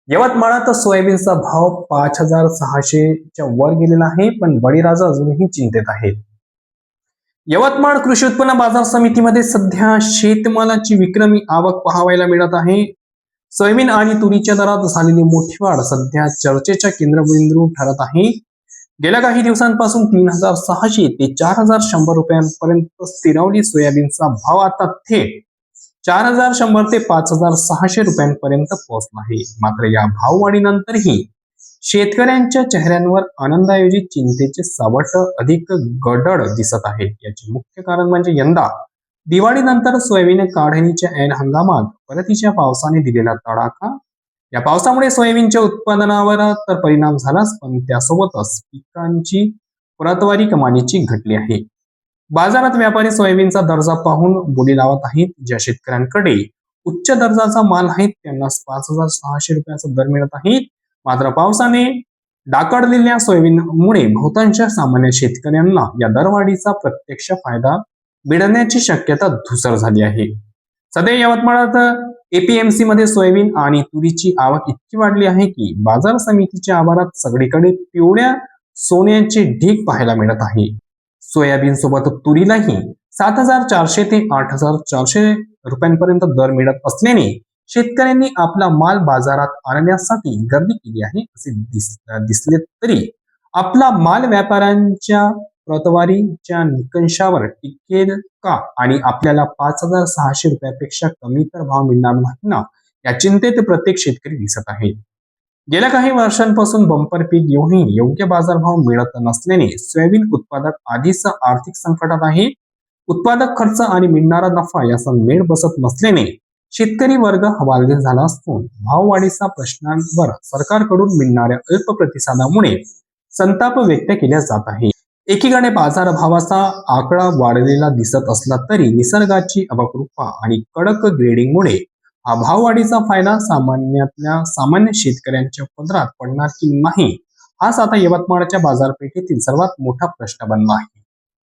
यवतमाळात सोयाबीनचा भाव 5,600च्या वर गेलेला आहे, पण बळीराजा अजूनही चिंतेत आहे. यवतमाळ कृषी उत्पन्न बाजार समितीमध्ये सध्या शेतमालाची विक्रमी आवक पाहायला मिळत आहे. सोयाबीन आणि तुरीच्या दरात झालेली मोठी वाढ सध्या चर्चेच्या केंद्रबिंदू ठरत आहे. गेल्या काही दिवसांपासून 3,600 ते 4,100 रुपयांपर्यंत स्थिरावली सोयाबीनचा भाव आता थेट 4,100 ते 5,600 रुपयांपर्यंत पोहोचला आहे. मात्र या भाववाढीनंतरही शेतकऱ्यांच्या चेहऱ्यांवर आनंदाऐवजी चिंतेचे सावट अधिक गडद दिसत आहे. याचे मुख्य कारण म्हणजे यंदा दिवाळीनंतर सोयाबीन काढणीच्या ऐन हंगामात परतीच्या पावसाने दिलेला तडाखा. या पावसामुळे सोयाबीनच्या उत्पादनावर तर परिणाम झालाच, पण त्यासोबतच पिकांची प्रतवारी कमानीची घटली आहे. बाजारात व्यापारी सोयाबीनचा दर्जा पाहून बोली लावत आहेत. ज्या शेतकऱ्यांकडे उच्च दर्जाचा माल आहे त्यांना 5,600 रुपयाचा दर मिळत आहे. मात्र पावसाने डाकडलेल्या सोयाबीनमुळे बहुतांश सामान्य शेतकऱ्यांना या दरवाढीचा प्रत्यक्ष फायदा मिळण्याची शक्यता धूसर झाली आहे. सध्या यवतमाळात एपीएमसी मध्ये सोयाबीन आणि तुरीची आवक इतकी वाढली आहे की बाजार समितीच्या आवारात सगळीकडे पिवळ्या सोन्याचे ढीग पाहायला मिळत आहे. सोयाबीन सोबत तुरीलाही 7,400 ते 8,400 रुपयांपर्यंत दर मिळत असल्याने शेतकऱ्यांनी आपला माल बाजारात आणण्यासाठी गर्दी केली आहे. असे दिसले तरी आपला माल व्यापाऱ्यांच्या प्रतवारीच्या निकषावर टिकेल का आणि आपल्याला 5,600 रुपयापेक्षा कमी तर भाव मिळणार नाही ना, या चिंतेत प्रत्येक शेतकरी दिसत आहे. गेल्या काही वर्षांपासून बंपर पीक येऊनही योग्य बाजारभाव मिळत नसल्याने सोयाबीन उत्पादक आधीच आर्थिक संकटात आहे. उत्पादक खर्च आणि मिळणारा नफा याचा मेळ बसत नसल्याने शेतकरी वर्ग हवालदिल झाला असून भाववाढीचा प्रश्नांवर सरकारकडून मिळणाऱ्या अल्प प्रतिसादामुळे संताप व्यक्त केला जात आहे. एकीकडे बाजारभावाचा आकडा वाढलेला दिसत असला तरी निसर्गाची अवकृपा आणि कडक ग्रेडिंगमुळे हा भाववाढीचा फायदा सामान्यातल्या सामान्य शेतकऱ्यांच्या पदरात पडणार की नाही, हाच आता यवतमाळच्या बाजारपेठेतील सर्वात मोठा प्रश्न बनला आहे.